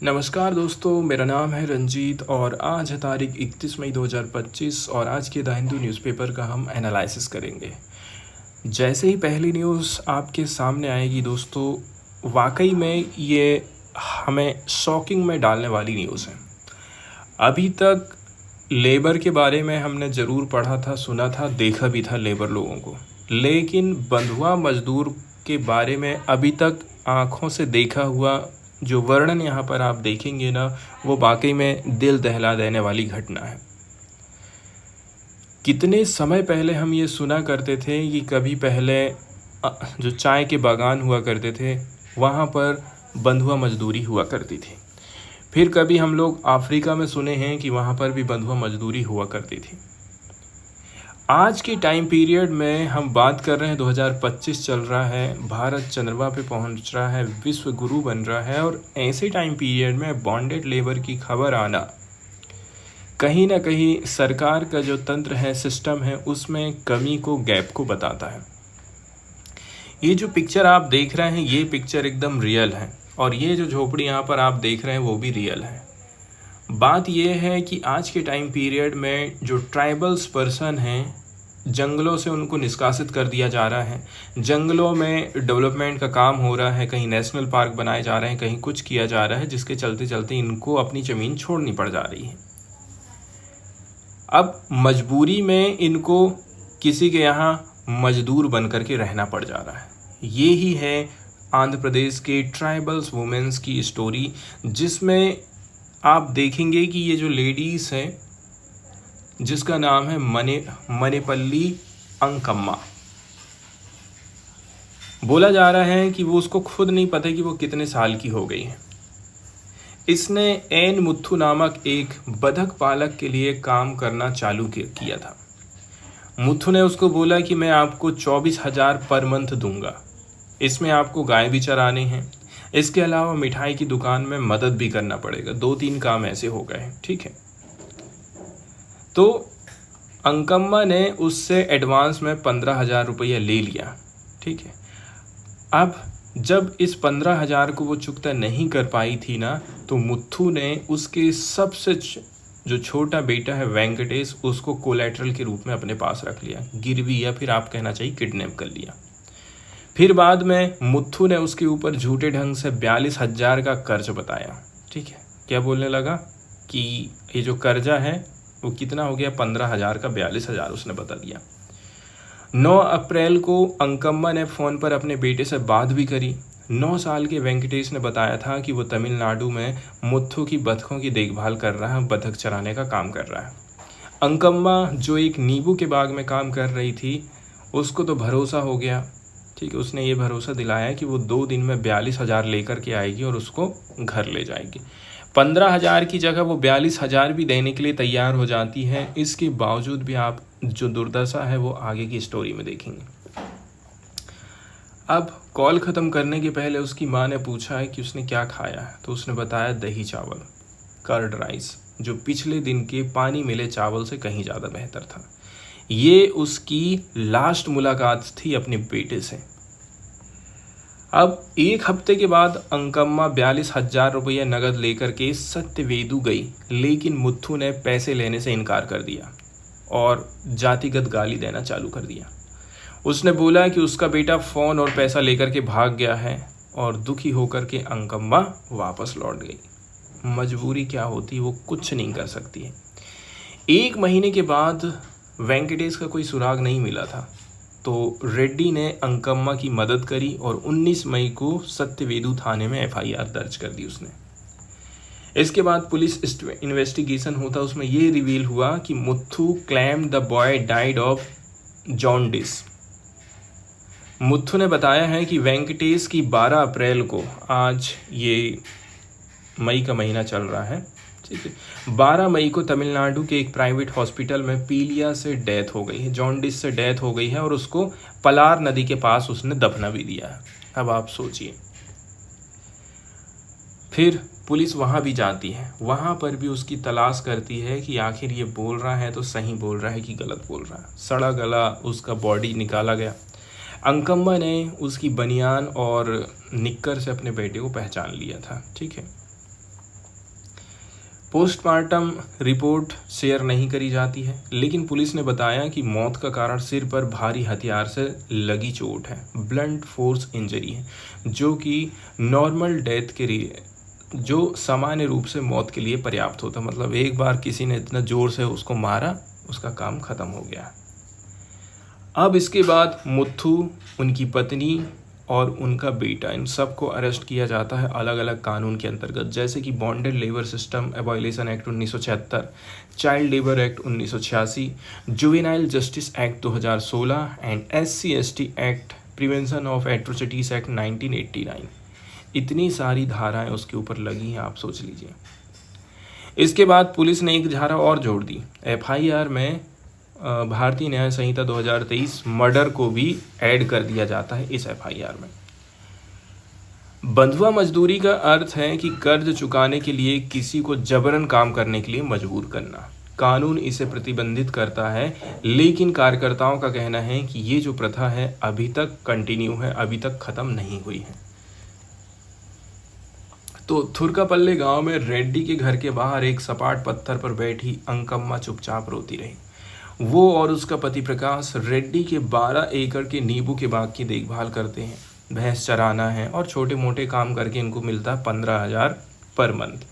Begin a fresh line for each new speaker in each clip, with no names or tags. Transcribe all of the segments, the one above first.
नमस्कार दोस्तों, मेरा नाम है रंजीत और आज है तारीख 31 मई 2025 और आज के द हिंदू न्यूज़पेपर का हम एनालिसिस करेंगे। जैसे ही पहली न्यूज़ आपके सामने आएगी दोस्तों, वाकई में ये हमें शॉकिंग में डालने वाली न्यूज़ है। अभी तक लेबर के बारे में हमने ज़रूर पढ़ा था, सुना था, देखा भी था लेबर लोगों को, लेकिन बंधुआ मजदूर के बारे में अभी तक आँखों से देखा हुआ जो वर्णन यहाँ पर आप देखेंगे ना, वो वाकई में दिल दहला देने वाली घटना है। कितने समय पहले हम ये सुना करते थे कि कभी पहले जो चाय के बागान हुआ करते थे वहाँ पर बंधुआ मजदूरी हुआ करती थी। फिर कभी हम लोग अफ्रीका में सुने हैं कि वहाँ पर भी बंधुआ मजदूरी हुआ करती थी। आज के टाइम पीरियड में हम बात कर रहे हैं, 2025 चल रहा है, भारत चंद्रमा पे पहुंच रहा है, विश्व गुरु बन रहा है और ऐसे टाइम पीरियड में बॉन्डेड लेबर की खबर आना कहीं ना कहीं सरकार का जो तंत्र है, सिस्टम है, उसमें कमी को, गैप को बताता है। ये जो पिक्चर आप देख रहे हैं, ये पिक्चर एकदम रियल है और ये जो झोपड़ी यहाँ पर आप देख रहे हैं वो भी रियल है। बात यह है कि आज के टाइम पीरियड में जो ट्राइबल्स पर्सन हैं, जंगलों से उनको निष्कासित कर दिया जा रहा है। जंगलों में डेवलपमेंट का काम हो रहा है, कहीं नेशनल पार्क बनाए जा रहे हैं, कहीं कुछ किया जा रहा है, जिसके चलते चलते इनको अपनी ज़मीन छोड़नी पड़ जा रही है। अब मजबूरी में इनको किसी के यहाँ मजदूर बन करके रहना पड़ जा रहा है। ये ही है आंध्र प्रदेश के ट्राइबल्स वुमेन्स की स्टोरी, जिसमें आप देखेंगे कि ये जो लेडीज़ हैं, जिसका नाम है मनेपल्ली अंकम्मा, बोला जा रहा है कि वो उसको खुद नहीं पता कि वो कितने साल की हो गई है। इसने एन मुथु नामक एक बतख पालक के लिए काम करना चालू किया था। मुथु ने उसको बोला कि मैं आपको 24,000 पर मंथ दूंगा, इसमें आपको गाय भी चराने हैं, इसके अलावा मिठाई की दुकान में मदद भी करना पड़ेगा। 2-3 काम ऐसे हो गए, ठीक है। तो अंकम्मा ने उससे एडवांस में 15,000 रुपया ले लिया, ठीक है। अब जब इस 15,000 को वो चुकता नहीं कर पाई थी ना, तो मुथु ने उसके सबसे जो छोटा बेटा है वेंकटेश, उसको कोलेटरल के रूप में अपने पास रख लिया, गिरवी, या फिर आप कहना चाहिए किडनैप कर लिया। फिर बाद में मुथु ने उसके ऊपर झूठे ढंग से 42,000 का कर्ज बताया, ठीक है। क्या बोलने लगा कि ये जो कर्जा है वो कितना हो गया, 15,000 का 42,000 उसने बता दिया। 9 अप्रैल को अंकम्मा ने फ़ोन पर अपने बेटे से बात भी करी। 9 साल के वेंकटेश ने बताया था कि वो तमिलनाडु में मुथु की बतखों की देखभाल कर रहा है, बतख चराने का काम कर रहा है। अंकम्मा जो एक नींबू के बाग में काम कर रही थी, उसको तो भरोसा हो गया, ठीक है। उसने ये भरोसा दिलाया कि वो 2 दिन में 42,000 लेकर के आएगी और उसको घर ले जाएगी। 15,000 की जगह वो 42,000 भी देने के लिए तैयार हो जाती है। इसके बावजूद भी आप जो दुर्दशा है वो आगे की स्टोरी में देखेंगे। अब कॉल ख़त्म करने के पहले उसकी माँ ने पूछा है कि उसने क्या खाया है, तो उसने बताया दही चावल, कर्ड राइस, जो पिछले दिन के पानी मिले चावल से कहीं ज़्यादा बेहतर था। ये उसकी लास्ट मुलाकात थी अपने बेटे से। अब 1 हफ्ते के बाद अंकम्मा 42,000 रुपये नगद लेकर के सत्यवेदु गई, लेकिन मुथु ने पैसे लेने से इनकार कर दिया और जातिगत गाली देना चालू कर दिया। उसने बोला कि उसका बेटा फ़ोन और पैसा लेकर के भाग गया है और दुखी होकर के अंकम्मा वापस लौट गई। मजबूरी क्या होती है वो कुछ नहीं कर सकती है। 1 महीने के बाद वेंकटेश का कोई सुराग नहीं मिला था, तो रेड्डी ने अंकम्मा की मदद करी और 19 मई को सत्यवेदु थाने में FIR दर्ज कर दी उसने। इसके बाद पुलिस इन्वेस्टिगेशन होता, उसमें ये रिवील हुआ कि Muthu claim the boy died of jaundice. Muthu ने बताया है कि वेंकटेश की 12 अप्रैल को, आज ये मई का महीना चल रहा है, ठीक है, 12 मई को तमिलनाडु के एक प्राइवेट हॉस्पिटल में पीलिया से डेथ हो गई है, जॉन्डिस से डेथ हो गई है और उसको पलार नदी के पास उसने दफना भी दिया है। अब आप सोचिए। फिर पुलिस वहाँ भी जाती है, वहाँ पर भी उसकी तलाश करती है कि आखिर ये बोल रहा है तो सही बोल रहा है कि गलत बोल रहा है। सड़ा गला उसका बॉडी निकाला गया। अंकम्मा ने उसकी बनियान और निक्कर से अपने बेटे को पहचान लिया था, ठीक है। पोस्टमार्टम रिपोर्ट शेयर नहीं करी जाती है, लेकिन पुलिस ने बताया कि मौत का कारण सिर पर भारी हथियार से लगी चोट है, ब्लंट फोर्स इंजरी है, जो कि नॉर्मल डेथ के लिए, जो सामान्य रूप से मौत के लिए पर्याप्त होता। मतलब एक बार किसी ने इतना जोर से उसको मारा, उसका काम खत्म हो गया। अब इसके बाद मुथ्थू, उनकी पत्नी और उनका बेटा, इन सबको अरेस्ट किया जाता है अलग अलग कानून के अंतर्गत, जैसे कि bonded labour system abolition act 1976, child labour act 1986, juvenile justice act 2016 and SC/ST act, prevention of atrocities act 1989। इतनी सारी धाराएं उसके ऊपर लगी हैं, आप सोच लीजिए। इसके बाद पुलिस ने एक धारा और जोड़ दी, FIR में भारतीय न्याय संहिता 2023 मर्डर को भी ऐड कर दिया जाता है इस FIR में। बंधुआ मजदूरी का अर्थ है कि कर्ज चुकाने के लिए किसी को जबरन काम करने के लिए मजबूर करना। कानून इसे प्रतिबंधित करता है, लेकिन कार्यकर्ताओं का कहना है कि ये जो प्रथा है अभी तक कंटिन्यू है, अभी तक खत्म नहीं हुई है। तो थुरकापल्ले गांव में रेड्डी के घर के बाहर एक सपाट पत्थर पर बैठी अंकम्मा चुपचाप रोती रही। वो और उसका पति प्रकाश रेड्डी के 12 एकड़ के नींबू के बाग की देखभाल करते हैं। भैंस चराना है और छोटे मोटे काम करके इनको मिलता 15,000 पर मंथ।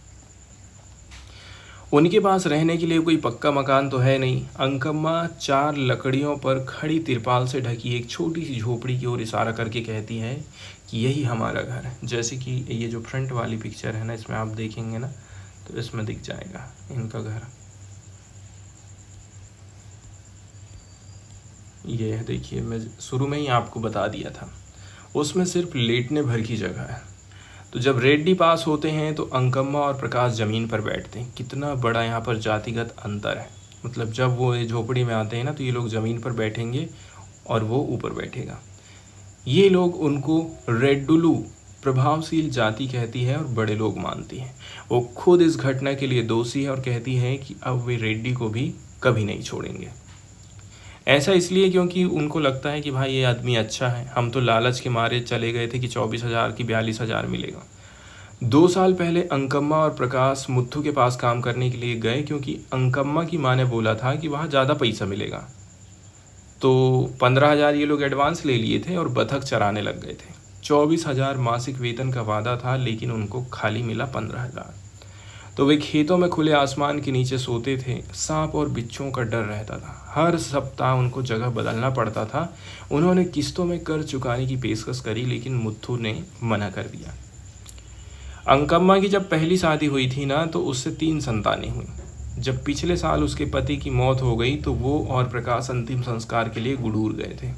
उनके पास रहने के लिए कोई पक्का मकान तो है नहीं। अंकम्मा 4 लकड़ियों पर खड़ी तिरपाल से ढकी एक छोटी सी झोपड़ी की ओर इशारा करके कहती है कि यही हमारा घर है। जैसे कि ये जो फ्रंट वाली पिक्चर है ना, इसमें आप देखेंगे ना तो इसमें दिख जाएगा इनका घर। ये है, देखिए मैं शुरू में ही आपको बता दिया था, उसमें सिर्फ लेटने भर की जगह है। तो जब रेड्डी पास होते हैं तो अंकम्मा और प्रकाश ज़मीन पर बैठते हैं। कितना बड़ा यहाँ पर जातिगत अंतर है। मतलब जब वो ये झोपड़ी में आते हैं ना तो ये लोग ज़मीन पर बैठेंगे और वो ऊपर बैठेगा। ये लोग उनको रेड्डुलू, प्रभावशील जाति कहती है और बड़े लोग मानती हैं। वो खुद इस घटना के लिए दोषी है और कहती है कि अब वे रेड्डी को भी कभी नहीं छोड़ेंगे। ऐसा इसलिए क्योंकि उनको लगता है कि भाई ये आदमी अच्छा है, हम तो लालच के मारे चले गए थे कि 24,000 की 42,000 मिलेगा। 2 साल पहले अंकम्मा और प्रकाश मुथ्थू के पास काम करने के लिए गए, क्योंकि अंकम्मा की माँ ने बोला था कि वहाँ ज़्यादा पैसा मिलेगा। तो 15,000 ये लोग एडवांस ले लिए थे और बतख चराने लग गए थे। 24,000 मासिक वेतन का वादा था, लेकिन उनको खाली मिला 15,000। तो वे खेतों में खुले आसमान के नीचे सोते थे। सांप और बिच्छुओं का डर रहता था। हर सप्ताह उनको जगह बदलना पड़ता था। उन्होंने किस्तों में कर्ज चुकाने की पेशकश करी, लेकिन मुथ्थू ने मना कर दिया। अंकम्मा की जब पहली शादी हुई थी ना तो उससे 3 संतानें हुई। जब पिछले साल उसके पति की मौत हो गई तो वो और प्रकाश अंतिम संस्कार के लिए गुडूर गए थे।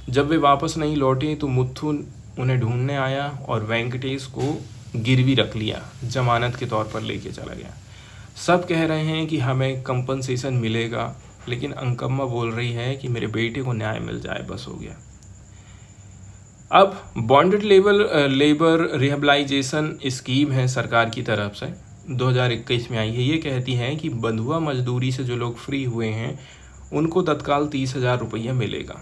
जब वे वापस नहीं लौटे तो मुथ्थू उन्हें ढूंढने आया और वेंकटेश को गिरवी रख लिया, जमानत के तौर पर लेके चला गया। सब कह रहे हैं कि हमें कंपनसेशन मिलेगा, लेकिन अंकम्मा बोल रही है कि मेरे बेटे को न्याय मिल जाए, बस हो गया। अब बॉन्डेड लेबर रिहेबिलाइजेशन स्कीम है सरकार की तरफ से, 2021 में आई है। ये कहती है कि बंधुआ मजदूरी से जो लोग फ्री हुए हैं उनको तत्काल 30,000 रुपया मिलेगा।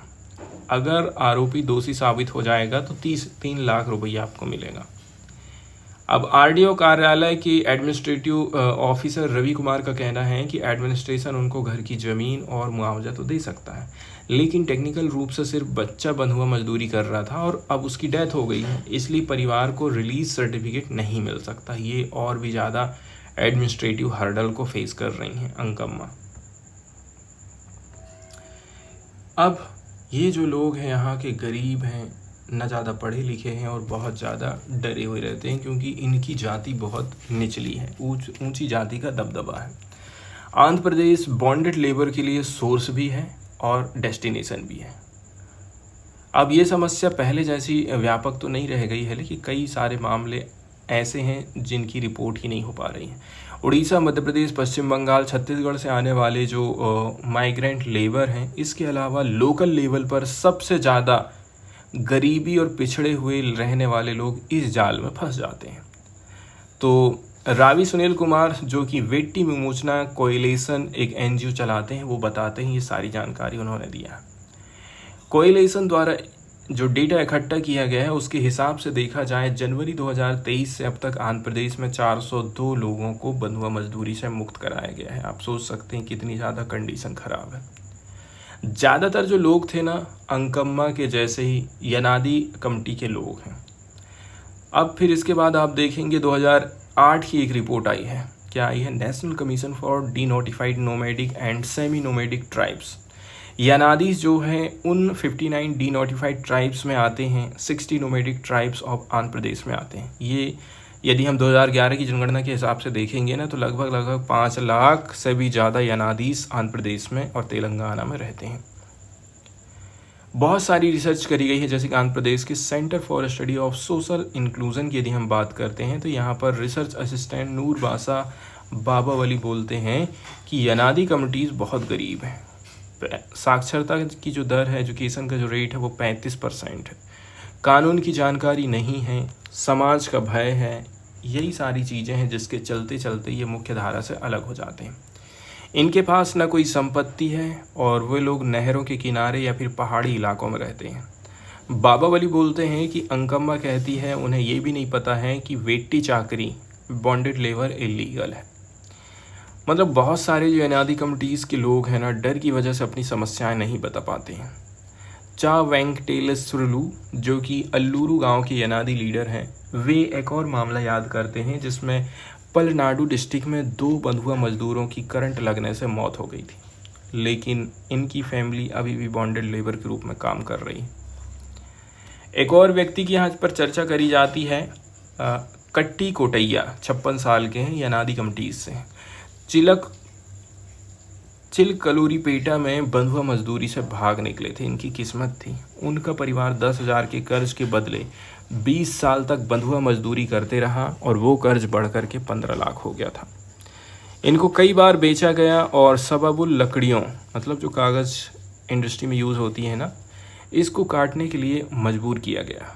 अगर आरोपी दोषी साबित हो जाएगा तो 3 लाख रुपया आपको मिलेगा। अब RDO कार्यालय के एडमिनिस्ट्रेटिव ऑफिसर रवि कुमार का कहना है कि एडमिनिस्ट्रेशन उनको घर की ज़मीन और मुआवजा तो दे सकता है, लेकिन टेक्निकल रूप से सिर्फ बच्चा बंधुआ मजदूरी कर रहा था और अब उसकी डेथ हो गई है, इसलिए परिवार को रिलीज सर्टिफिकेट नहीं मिल सकता। ये और भी ज़्यादा एडमिनिस्ट्रेटिव हर्डल को फेस कर रही हैं अंकम्मा। अब ये जो लोग हैं यहाँ के गरीब हैं, न ज़्यादा पढ़े लिखे हैं और बहुत ज़्यादा डरे हुए रहते हैं, क्योंकि इनकी जाति बहुत निचली है, ऊंची जाति का दबदबा है। आंध्र प्रदेश बॉन्डेड लेबर के लिए सोर्स भी है और डेस्टिनेशन भी है। अब ये समस्या पहले जैसी व्यापक तो नहीं रह गई है, लेकिन कई सारे मामले ऐसे हैं जिनकी रिपोर्ट ही नहीं हो पा रही हैं। उड़ीसा, मध्य प्रदेश, पश्चिम बंगाल, छत्तीसगढ़ से आने वाले जो माइग्रेंट लेबर हैं, इसके अलावा लोकल लेवल पर सबसे ज़्यादा गरीबी और पिछड़े हुए रहने वाले लोग इस जाल में फंस जाते हैं। तो रावी सुनील कुमार, जो कि वेट्टी विमोचना कोएलिशन एक NGO चलाते हैं, वो बताते हैं, ये सारी जानकारी उन्होंने दिया। कोएलिशन द्वारा जो डेटा इकट्ठा किया गया है उसके हिसाब से देखा जाए जनवरी 2023 से अब तक आंध्र प्रदेश में 402 लोगों को बंधुआ मजदूरी से मुक्त कराया गया है। आप सोच सकते हैं कितनी ज़्यादा कंडीशन ख़राब है। ज़्यादातर जो लोग थे ना अंकम्मा के जैसे ही यनादी कमेटी के लोग हैं। अब फिर इसके बाद आप देखेंगे 2008 की एक रिपोर्ट आई है। क्या आई है? National commission for denotified nomadic and semi nomadic tribes. Yanadis जो हैं उन 59 डी नोटिफाइड ट्राइब्स में आते हैं, 60 nomadic tribes of Andhra Pradesh में आते हैं। ये यदि हम 2011 की जनगणना के हिसाब से देखेंगे ना तो लगभग 5 लाख से भी ज़्यादा यनादीज आंध्र प्रदेश में और तेलंगाना में रहते हैं। बहुत सारी रिसर्च करी गई है, जैसे कि आंध्र प्रदेश के centre for study of social inclusion की यदि हम बात करते हैं तो यहाँ पर रिसर्च असिस्टेंट नूर बासा बाबावली बोलते हैं कि यनादी कम्युनिटीज़ बहुत गरीब हैं। साक्षरता की जो दर है, एजुकेशन का जो रेट है वो 35% है। कानून की जानकारी नहीं है, समाज का भय है, यही सारी चीज़ें हैं जिसके चलते चलते ये मुख्य धारा से अलग हो जाते हैं। इनके पास ना कोई संपत्ति है और वे लोग नहरों के किनारे या फिर पहाड़ी इलाकों में रहते हैं। बाबावली बोलते हैं कि अंकम्मा कहती है उन्हें ये भी नहीं पता है कि वेट्टी चाकरी बॉन्डेड लेबर इलीगल है। मतलब बहुत सारे जो यनादी कम्युनिटीज़ के लोग हैं ना डर की वजह से अपनी समस्याएं नहीं बता पाते हैं। चा वेंकटेश्वरलू जो कि अल्लूरू गांव के यनादी लीडर हैं, वे एक और मामला याद करते हैं जिसमें पलनाडु डिस्ट्रिक्ट में 2 बंधुआ मजदूरों की करंट लगने से मौत हो गई थी, लेकिन इनकी फैमिली अभी भी बॉन्डेड लेबर के रूप में काम कर रही है। एक और व्यक्ति की यहाँ पर चर्चा करी जाती है, कट्टी कोटैया 56 साल के हैं, यनादी कम्युनिटीज़ से। चिलकलूरीपेटा में बंधुआ मजदूरी से भाग निकले थे, इनकी किस्मत थी। उनका परिवार 10,000 के कर्ज के बदले 20 साल तक बंधुआ मजदूरी करते रहा और वो कर्ज बढ़ कर के 15 लाख हो गया था। इनको कई बार बेचा गया और सबबुल लकड़ियों, मतलब जो कागज़ इंडस्ट्री में यूज़ होती है ना, इसको काटने के लिए मजबूर किया गया।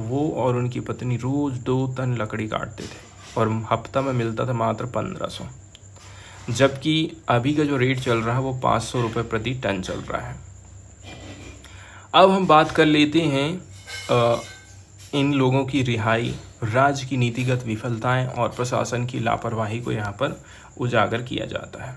वो और उनकी पत्नी रोज़ 2 टन लकड़ी काटते थे और हफ्ता में मिलता था मात्र 1500, जबकि अभी का जो रेट चल रहा है वो 500 रुपये प्रति टन चल रहा है। अब हम बात कर लेते हैं इन लोगों की रिहाई, राज्य की नीतिगत विफलताएं और प्रशासन की लापरवाही को यहाँ पर उजागर किया जाता है।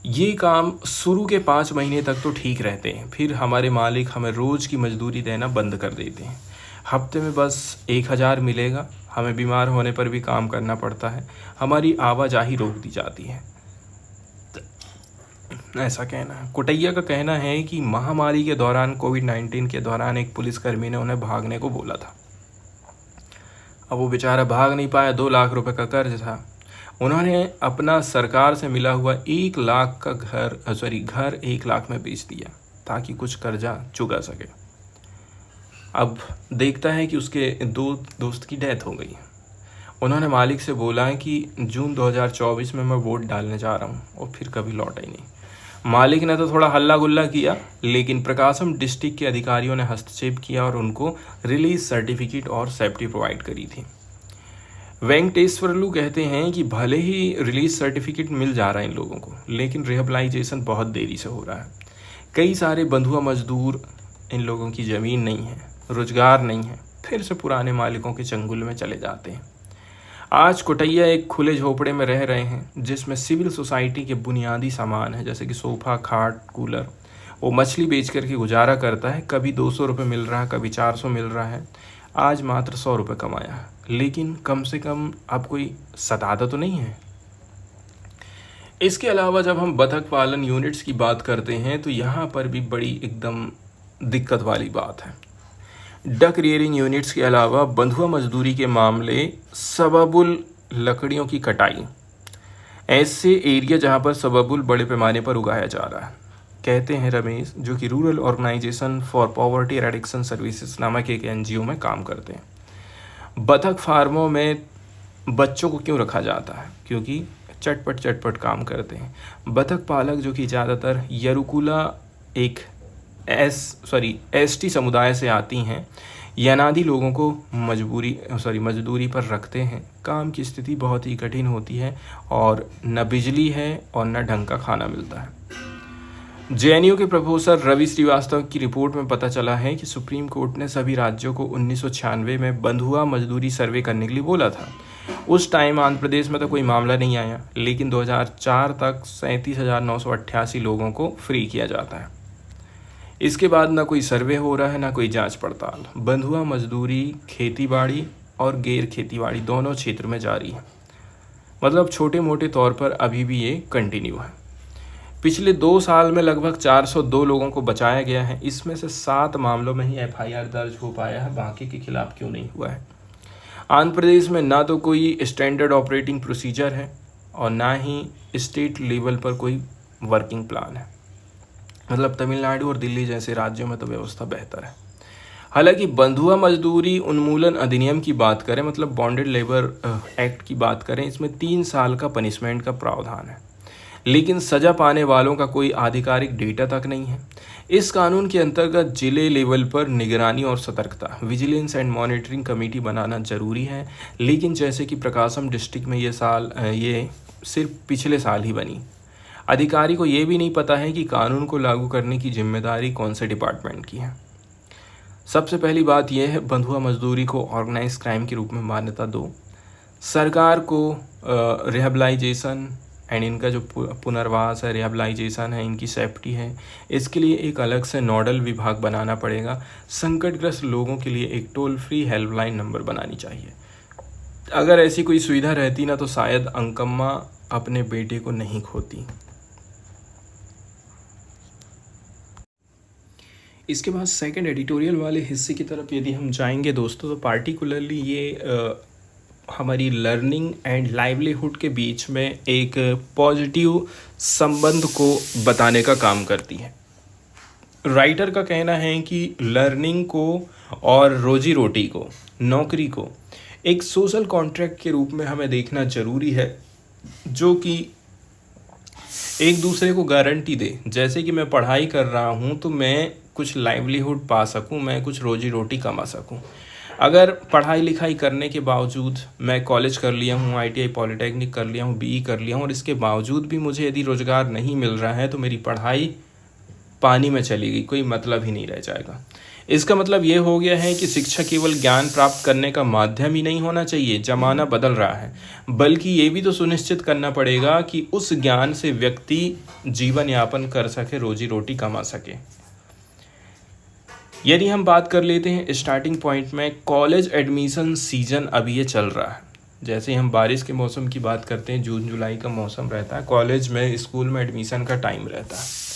ये काम शुरू के 5 महीने तक तो ठीक रहते हैं, फिर हमारे मालिक हमें रोज़ की मजदूरी देना बंद कर देते हैं। हफ्ते में बस 1000 मिलेगा, हमें बीमार होने पर भी काम करना पड़ता है, हमारी आवाजाही रोक दी जाती है, ऐसा कहना है। कोटैया का कहना है कि महामारी के दौरान कोविड-19 के दौरान एक पुलिसकर्मी ने उन्हें भागने को बोला था। अब वो बेचारा भाग नहीं पाया, 2 लाख रुपए का कर्ज था। उन्होंने अपना सरकार से मिला हुआ 1 लाख का घर 1 लाख में बेच दिया ताकि कुछ कर्जा चुका सके। अब देखता है कि उसके 2 दोस्त की डेथ हो गई। उन्होंने मालिक से बोला कि जून 2024 में मैं वोट डालने जा रहा हूँ, और फिर कभी लौटा ही नहीं। मालिक ने तो थोड़ा हल्ला गुल्ला किया, लेकिन प्रकाशम डिस्ट्रिक्ट के अधिकारियों ने हस्तक्षेप किया और उनको रिलीज सर्टिफिकेट और सेफ्टी प्रोवाइड करी थी। वेंकटेश्वरलू कहते हैं कि भले ही रिलीज सर्टिफिकेट मिल जा रहा है इन लोगों को, लेकिन रिहेबिलाइजेशन बहुत देरी से हो रहा है। कई सारे बंधुआ मजदूर, इन लोगों की ज़मीन नहीं है, रोजगार नहीं है, फिर से पुराने मालिकों के चंगुल में चले जाते हैं। आज कोटैया एक खुले झोपड़े में रह रहे हैं जिसमें सिविल सोसाइटी के बुनियादी सामान है, जैसे कि सोफ़ा, खाट, कूलर। वो मछली बेच करके गुजारा करता है, कभी 200 रुपये मिल रहा है, कभी 400 मिल रहा है। आज मात्र 100 रुपये कमाया है, लेकिन कम से कम अब कोई सताता तो नहीं है। इसके अलावा जब हम बतख पालन यूनिट्स की बात करते हैं तो यहाँ पर भी बड़ी एकदम दिक्कत वाली बात है। डक रियरिंग यूनिट्स के अलावा बंधुआ मजदूरी के मामले, सबबुल लकड़ियों की कटाई, ऐसे एरिया जहाँ पर सबबुल बड़े पैमाने पर उगाया जा रहा है। कहते हैं रमेश, जो कि rural organisation for poverty eradication services नामक एक NGO में काम करते हैं। बतख फार्मों में बच्चों को क्यों रखा जाता है? क्योंकि चटपट काम करते हैं। बतख पालक जो कि ज़्यादातर यरुकुला एक ST समुदाय से आती हैं, यनादी लोगों को मजदूरी पर रखते हैं। काम की स्थिति बहुत ही कठिन होती है और न बिजली है और न ढंग का खाना मिलता है। जेएनयू के प्रोफेसर रवि श्रीवास्तव की रिपोर्ट में पता चला है कि सुप्रीम कोर्ट ने सभी राज्यों को 1996 में बंधुआ मजदूरी सर्वे करने के लिए बोला था। उस टाइम आंध्र प्रदेश में तो कोई मामला नहीं आया, लेकिन 2004 तक 37,988 लोगों को फ्री किया जाता है। इसके बाद ना कोई सर्वे हो रहा है, ना कोई जांच पड़ताल। बंधुआ मजदूरी खेतीबाड़ी और गैर खेतीबाड़ी दोनों क्षेत्र में जारी है, मतलब छोटे मोटे तौर पर अभी भी ये कंटिन्यू है। पिछले 2 साल में लगभग 402 लोगों को बचाया गया है। इसमें से 7 मामलों में ही एफआईआर दर्ज हो पाया है, बाकी के खिलाफ क्यों नहीं हुआ है। आंध्र प्रदेश में ना तो कोई स्टैंडर्ड ऑपरेटिंग प्रोसीजर है और ना ही स्टेट लेवल पर कोई वर्किंग प्लान है। मतलब तमिलनाडु और दिल्ली जैसे राज्यों में तो व्यवस्था बेहतर है। हालांकि बंधुआ मजदूरी उन्मूलन अधिनियम की बात करें, मतलब बॉन्डेड लेबर एक्ट की बात करें, इसमें 3 साल का पनिशमेंट का प्रावधान है, लेकिन सजा पाने वालों का कोई आधिकारिक डेटा तक नहीं है। इस कानून के अंतर्गत जिले लेवल पर निगरानी और सतर्कता विजिलेंस एंड मॉनिटरिंग कमेटी बनाना जरूरी है, लेकिन जैसे कि प्रकाशम डिस्ट्रिक्ट में ये सिर्फ पिछले साल ही बनी। अधिकारी को ये भी नहीं पता है कि कानून को लागू करने की जिम्मेदारी कौन से डिपार्टमेंट की है। सबसे पहली बात यह है, बंधुआ मजदूरी को ऑर्गेनाइज क्राइम के रूप में मान्यता दो। सरकार को रिहेबिलाइजेशन एंड इनका जो पुनर्वास है, रिहेबिलाइजेशन है, इनकी सेफ्टी है, इसके लिए एक अलग से नोडल विभाग बनाना पड़ेगा। संकटग्रस्त लोगों के लिए एक टोल फ्री हेल्पलाइन नंबर बनानी चाहिए। अगर ऐसी कोई सुविधा रहती ना तो शायद अंकम्मा अपने बेटे को नहीं खोती। इसके बाद सेकंड एडिटोरियल वाले हिस्से की तरफ यदि हम जाएंगे दोस्तों, तो पार्टिकुलरली ये हमारी लर्निंग एंड लाइवलीहुड के बीच में एक पॉजिटिव संबंध को बताने का काम करती है। राइटर का कहना है कि लर्निंग को और रोजी रोटी को, नौकरी को एक सोशल कॉन्ट्रैक्ट के रूप में हमें देखना जरूरी है, जो कि एक दूसरे को गारंटी दे। जैसे कि मैं पढ़ाई कर रहा हूँ तो मैं कुछ लाइवलीहुड पा सकूँ, मैं कुछ रोजी रोटी कमा सकूँ। अगर पढ़ाई लिखाई करने के बावजूद मैं कॉलेज कर लिया हूँ, आईटीआई पॉलिटेक्निक कर लिया हूँ, बीई कर लिया हूँ, और इसके बावजूद भी मुझे यदि रोज़गार नहीं मिल रहा है तो मेरी पढ़ाई पानी में चली गई, कोई मतलब ही नहीं रह जाएगा। इसका मतलब ये हो गया है कि शिक्षा केवल ज्ञान प्राप्त करने का माध्यम ही नहीं होना चाहिए, जमाना बदल रहा है, बल्कि ये भी तो सुनिश्चित करना पड़ेगा कि उस ज्ञान से व्यक्ति जीवन यापन कर सके, रोजी रोटी कमा सके। यदि हम बात कर लेते हैं स्टार्टिंग पॉइंट में, कॉलेज एडमिशन सीजन अभी ये चल रहा है। जैसे हम बारिश के मौसम की बात करते हैं, जून जुलाई का मौसम रहता है, कॉलेज में स्कूल में एडमिशन का टाइम रहता है।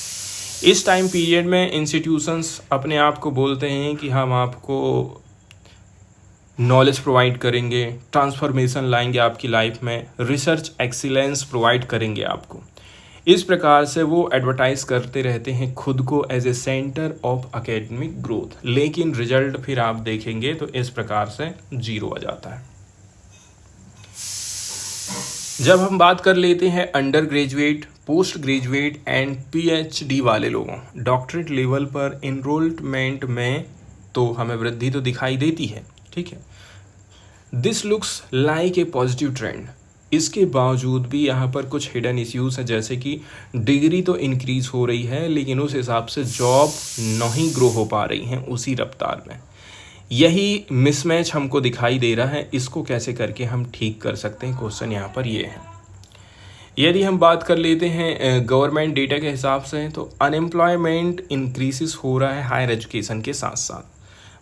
इस टाइम पीरियड में इंस्टीट्यूशंस अपने आप को बोलते हैं कि हम आपको नॉलेज प्रोवाइड करेंगे, ट्रांसफॉर्मेशन लाएंगे आपकी लाइफ में, रिसर्च एक्सीलेंस प्रोवाइड करेंगे आपको। इस प्रकार से वो एडवर्टाइज करते रहते हैं खुद को as a centre of academic growth, लेकिन रिजल्ट फिर आप देखेंगे तो इस प्रकार से 0 आ जाता है। जब हम बात कर लेते हैं under graduate, post graduate and PhD वाले लोगों, डॉक्टरेट लेवल पर इनरोलमेंट में तो हमें वृद्धि तो दिखाई देती है, ठीक है। This looks like a positive trend. इसके बावजूद भी यहाँ पर कुछ हिडन इश्यूज हैं, जैसे कि डिग्री तो इंक्रीज हो रही है लेकिन उस हिसाब से जॉब नहीं ग्रो हो पा रही हैं उसी रफ्तार में। यही मिसमैच हमको दिखाई दे रहा है। इसको कैसे करके हम ठीक कर सकते हैं, क्वेश्चन यहाँ पर ये है। यदि हम बात कर लेते हैं गवर्नमेंट डेटा के हिसाब से, तो अनएम्प्लॉयमेंट इंक्रीजेस हो रहा है हायर एजुकेशन के साथ साथ।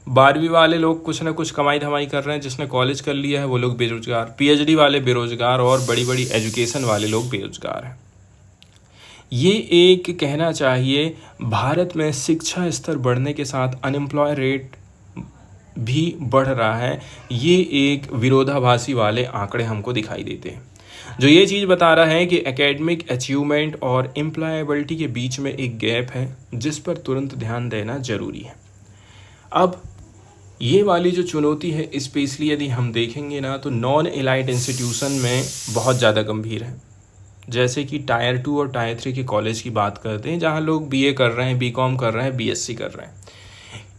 12वीं वाले लोग कुछ ना कुछ कमाई धमाई कर रहे हैं, जिसने कॉलेज कर लिया है वो लोग बेरोजगार, पीएचडी वाले बेरोजगार और बड़ी बड़ी एजुकेशन वाले लोग बेरोजगार हैं। ये एक कहना चाहिए, भारत में शिक्षा स्तर बढ़ने के साथ अनएम्प्लॉय रेट भी बढ़ रहा है। ये एक विरोधाभासी वाले आंकड़े हमको दिखाई देते हैं, जो ये चीज़ बता रहा है कि एकेडमिक अचीवमेंट और एम्प्लॉयबिलिटी के बीच में एक गैप है, जिस पर तुरंत ध्यान देना जरूरी है। अब ये वाली जो चुनौती है, स्पेशली यदि हम देखेंगे ना, तो नॉन एलाइड इंस्टीट्यूशन में बहुत ज़्यादा गंभीर है। जैसे कि टायर 2 और टायर 3 के कॉलेज की बात करते हैं, जहाँ लोग बीए कर रहे हैं, बीकॉम कर रहे हैं, बीएससी कर रहे हैं।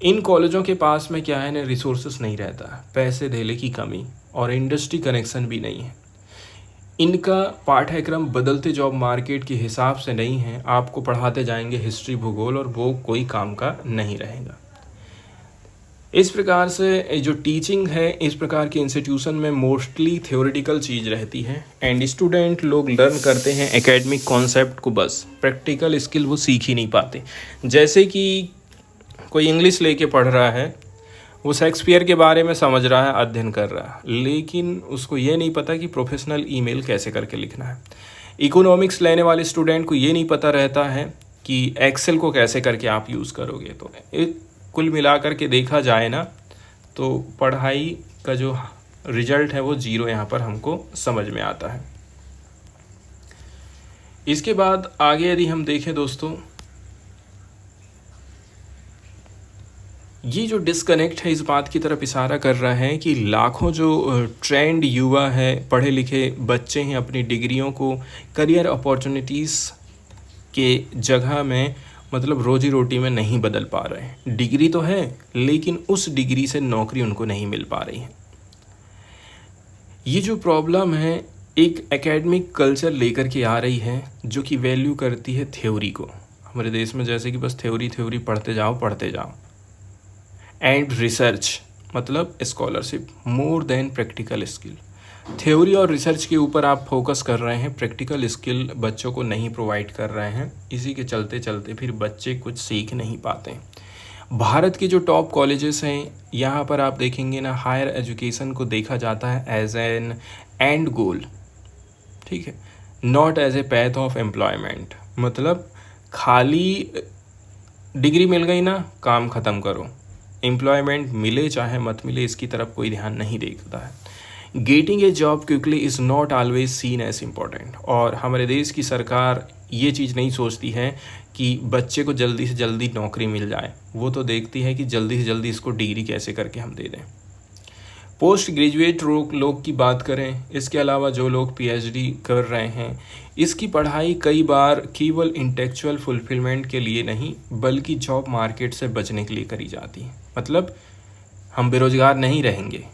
इन कॉलेजों के पास में क्या है ना, रिसोर्सेस नहीं रहता, पैसे धेले की कमी और इंडस्ट्री कनेक्शन भी नहीं है। इनका पाठ्यक्रम बदलते जॉब मार्केट के हिसाब से नहीं है, आपको पढ़ाते जाएंगे हिस्ट्री भूगोल और वो कोई काम का नहीं रहेगा। इस प्रकार से जो टीचिंग है इस प्रकार के इंस्टीट्यूशन में मोस्टली थ्योरेटिकल चीज़ रहती है एंड स्टूडेंट लोग लर्न करते हैं एकेडमिक कॉन्सेप्ट को, बस प्रैक्टिकल स्किल वो सीख ही नहीं पाते। जैसे कि कोई इंग्लिश लेके पढ़ रहा है, वो शेक्सपियर के बारे में समझ रहा है, अध्ययन कर रहा है, लेकिन उसको ये नहीं पता कि प्रोफेशनल ईमेल कैसे करके लिखना है। इकोनॉमिक्स लेने वाले स्टूडेंट को ये नहीं पता रहता है कि एक्सेल को कैसे करके आप यूज़ करोगे। तो एक कुल मिलाकर के देखा जाए ना तो पढ़ाई का जो रिजल्ट है वो जीरो यहाँ पर हमको समझ में आता है। इसके बाद आगे यदि हम देखें दोस्तों, ये जो डिस्कनेक्ट है इस बात की तरफ इशारा कर रहा है कि लाखों जो ट्रेंड युवा है, पढ़े लिखे बच्चे हैं, अपनी डिग्रियों को करियर अपॉर्चुनिटीज़ के जगह में मतलब रोजी रोटी में नहीं बदल पा रहे हैं। डिग्री तो है लेकिन उस डिग्री से नौकरी उनको नहीं मिल पा रही है। ये जो प्रॉब्लम है एक एकेडमिक कल्चर लेकर के आ रही है जो कि वैल्यू करती है थ्योरी को। हमारे देश में जैसे कि बस थ्योरी पढ़ते जाओ एंड रिसर्च मतलब scholarship more than practical skill. Theory और रिसर्च के ऊपर आप फोकस कर रहे हैं, प्रैक्टिकल स्किल बच्चों को नहीं प्रोवाइड कर रहे हैं। इसी के चलते चलते फिर बच्चे कुछ सीख नहीं पाते। भारत के जो टॉप कॉलेजेस हैं यहाँ पर आप देखेंगे ना, हायर एजुकेशन को देखा जाता है एज एन एंड गोल, ठीक है, not as a path of employment. मतलब खाली डिग्री मिल गई ना, काम ख़त्म करो, एम्प्लॉयमेंट मिले चाहे मत मिले इसकी तरफ कोई ध्यान नहीं देता है। Getting a job quickly is not always seen as important. और हमारे देश की सरकार ये चीज़ नहीं सोचती है कि बच्चे को जल्दी से जल्दी नौकरी मिल जाए, वो तो देखती है कि जल्दी से जल्दी इसको डिग्री कैसे करके हम दे दें। पोस्ट ग्रेजुएट लोग की बात करें, इसके अलावा जो लोग पीएचडी कर रहे हैं, इसकी पढ़ाई कई बार केवल इंटेलेक्चुअल फुलफिलमेंट के लिए नहीं बल्कि जॉब मार्केट से बचने के लिए करी जाती है। मतलब हम बेरोज़गार नहीं रहेंगे,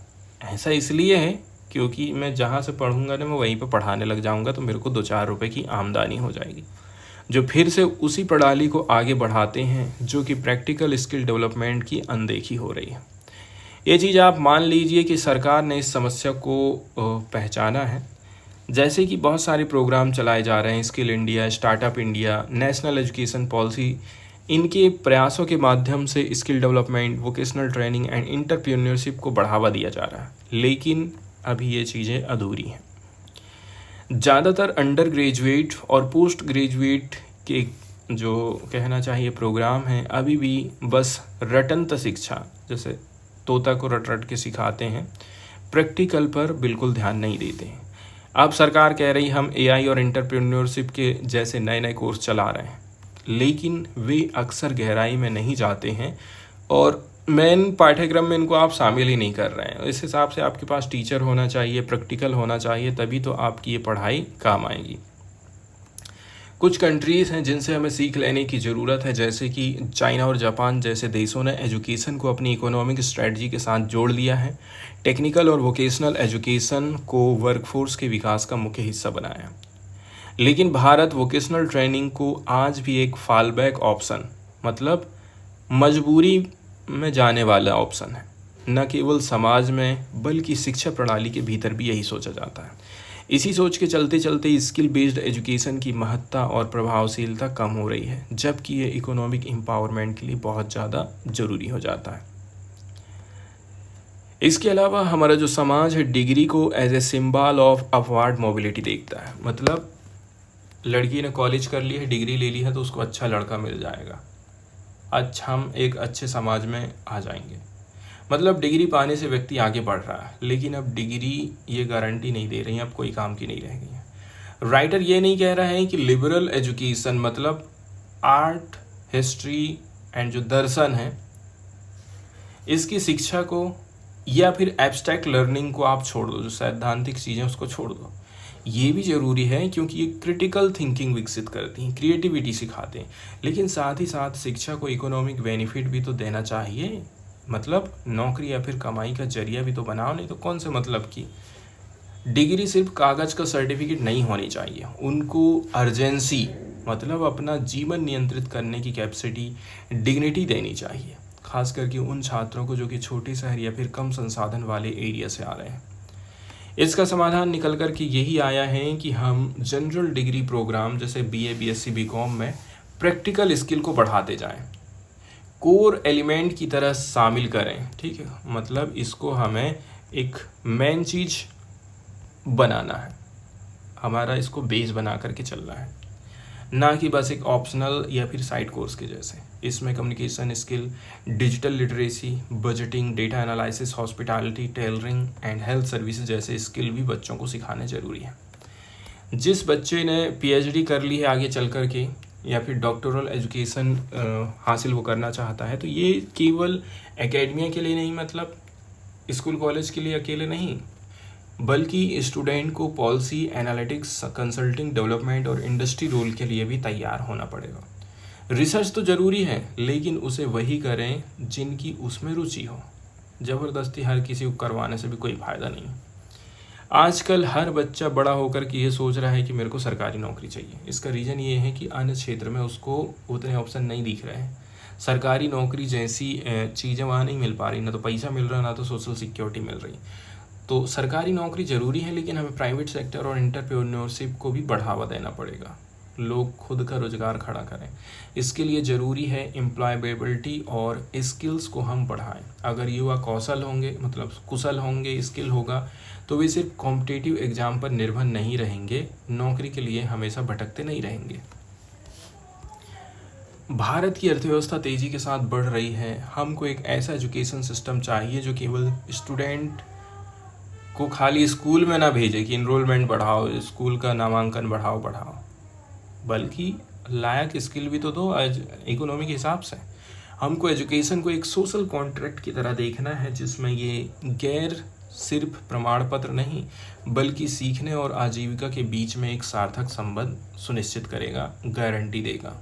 ऐसा इसलिए है क्योंकि मैं जहाँ से पढ़ूंगा ना मैं वहीं पर पढ़ाने लग जाऊंगा तो मेरे को 2-4 रुपए की आमदनी हो जाएगी, जो फिर से उसी प्रणाली को आगे बढ़ाते हैं जो कि प्रैक्टिकल स्किल डेवलपमेंट की अनदेखी हो रही है। ये चीज़ आप मान लीजिए कि सरकार ने इस समस्या को पहचाना है। जैसे कि बहुत सारे प्रोग्राम चलाए जा रहे हैं, skill India, startup India, national education policy, इनके प्रयासों के माध्यम से skill development, vocational training and entrepreneurship को बढ़ावा दिया जा रहा है, लेकिन अभी ये चीज़ें अधूरी हैं। ज़्यादातर अंडर ग्रेजुएट और पोस्ट ग्रेजुएट के जो कहना चाहिए प्रोग्राम हैं अभी भी बस रटंत शिक्षा, जैसे तोता को रट रट के सिखाते हैं, प्रैक्टिकल पर बिल्कुल ध्यान नहीं देते हैं। अब सरकार कह रही हम एआई और एंटरप्रेन्योरशिप के जैसे नए नए कोर्स चला रहे हैं, लेकिन वे अक्सर गहराई में नहीं जाते हैं और मेन पाठ्यक्रम में इनको आप शामिल ही नहीं कर रहे हैं। इस हिसाब से आपके पास टीचर होना चाहिए, प्रैक्टिकल होना चाहिए, तभी तो आपकी ये पढ़ाई काम आएगी। कुछ कंट्रीज़ हैं जिनसे हमें सीख लेने की ज़रूरत है, जैसे कि चाइना और जापान जैसे देशों ने एजुकेशन को अपनी इकोनॉमिक स्ट्रेटजी के साथ जोड़ लिया है। टेक्निकल और वोकेशनल एजुकेशन को वर्कफोर्स के विकास का मुख्य हिस्सा बनाया। लेकिन भारत वोकेशनल ट्रेनिंग को आज भी एक फॉल बैक ऑप्शन, मतलब मजबूरी में जाने वाला ऑप्शन है। न केवल समाज में बल्कि शिक्षा प्रणाली के भीतर भी यही सोचा जाता है। इसी सोच के चलते चलते स्किल बेस्ड एजुकेशन की महत्ता और प्रभावशीलता कम हो रही है, जबकि ये इकोनॉमिक एम्पावरमेंट के लिए बहुत ज़्यादा ज़रूरी हो जाता है। इसके अलावा हमारा जो समाज है डिग्री को as a symbol of upward mobility देखता है। मतलब लड़की ने कॉलेज कर ली है, डिग्री ले ली है तो उसको अच्छा लड़का मिल जाएगा, अच्छा हम एक अच्छे समाज में आ जाएंगे। मतलब डिग्री पाने से व्यक्ति आगे बढ़ रहा है, लेकिन अब डिग्री ये गारंटी नहीं दे रही है, अब कोई काम की नहीं रह गई है। राइटर ये नहीं कह रहा है कि लिबरल एजुकेशन मतलब आर्ट, हिस्ट्री एंड जो दर्शन है इसकी शिक्षा को या फिर एब्स्ट्रैक्ट लर्निंग को आप छोड़ दो, जो सैद्धांतिक चीज़ें उसको छोड़ दो। ये भी ज़रूरी है क्योंकि ये क्रिटिकल थिंकिंग विकसित करती हैं, क्रिएटिविटी सिखाते हैं, लेकिन साथ ही साथ शिक्षा को इकोनॉमिक बेनिफिट भी तो देना चाहिए। मतलब नौकरी या फिर कमाई का जरिया भी तो बनाओ, नहीं तो कौन से मतलब की डिग्री सिर्फ कागज़ का सर्टिफिकेट नहीं होनी चाहिए, उनको अर्जेंसी मतलब अपना जीवन नियंत्रित करने की कैपेसिटी, डिग्निटी देनी चाहिए, खास करके उन छात्रों को जो कि छोटे शहर या फिर कम संसाधन वाले एरिया से आ रहे हैं। इसका समाधान निकल कर के यही आया है कि हम जनरल डिग्री प्रोग्राम जैसे बीए, बीएससी, बीकॉम में प्रैक्टिकल स्किल को बढ़ाते जाएं, कोर एलिमेंट की तरह शामिल करें। ठीक है, मतलब इसको हमें एक मेन चीज़ बनाना है, हमारा इसको बेस बना करके चलना है, ना कि बस एक ऑप्शनल या फिर साइड कोर्स के जैसे। इसमें communication skill, digital literacy, budgeting, data analysis, hospitality, tailoring and health services जैसे स्किल भी बच्चों को सिखाने ज़रूरी है। जिस बच्चे ने पीएचडी कर ली है आगे चल कर के या फिर डॉक्टरल एजुकेशन हासिल वो करना चाहता है, तो ये केवल एकेडमिया के लिए नहीं, मतलब स्कूल कॉलेज के लिए अकेले नहीं, बल्कि स्टूडेंट को पॉलिसी, एनालिटिक्स, कंसल्टिंग, डेवलपमेंट और इंडस्ट्री रोल के लिए भी तैयार होना पड़ेगा। रिसर्च तो ज़रूरी है, लेकिन उसे वही करें जिनकी उसमें रुचि हो। ज़बरदस्ती हर किसी को करवाने से भी कोई फ़ायदा नहीं। आजकल हर बच्चा बड़ा होकर के ये सोच रहा है कि मेरे को सरकारी नौकरी चाहिए। इसका रीज़न ये है कि अन्य क्षेत्र में उसको उतने ऑप्शन नहीं दिख रहे हैं। सरकारी नौकरी जैसी चीज़ें वहाँ नहीं मिल पा रही, ना तो पैसा मिल रहा, ना तो सोशल सिक्योरिटी मिल रही। तो सरकारी नौकरी ज़रूरी है, लेकिन हमें प्राइवेट सेक्टर और एंटरप्रेन्योरशिप को भी बढ़ावा देना पड़ेगा। लोग खुद का रोजगार खड़ा करें। इसके लिए ज़रूरी है एम्प्लॉयबिलिटी और स्किल्स को हम बढ़ाएं। अगर युवा कौशल होंगे, मतलब कुशल होंगे, स्किल होगा, तो वे सिर्फ कॉम्पिटिटिव एग्ज़ाम पर निर्भर नहीं रहेंगे, नौकरी के लिए हमेशा भटकते नहीं रहेंगे। भारत की अर्थव्यवस्था तेज़ी के साथ बढ़ रही है। हमको एक ऐसा एजुकेशन सिस्टम चाहिए जो केवल स्टूडेंट को खाली स्कूल में ना भेजे कि इनरोलमेंट बढ़ाओ, स्कूल का नामांकन बढ़ाओ, बल्कि लायक स्किल भी तो दो इकोनॉमी के हिसाब से। हमको एजुकेशन को एक सोशल कॉन्ट्रैक्ट की तरह देखना है, जिसमें ये गैर सिर्फ प्रमाण पत्र नहीं, बल्कि सीखने और आजीविका के बीच में एक सार्थक संबंध सुनिश्चित करेगा, गारंटी देगा।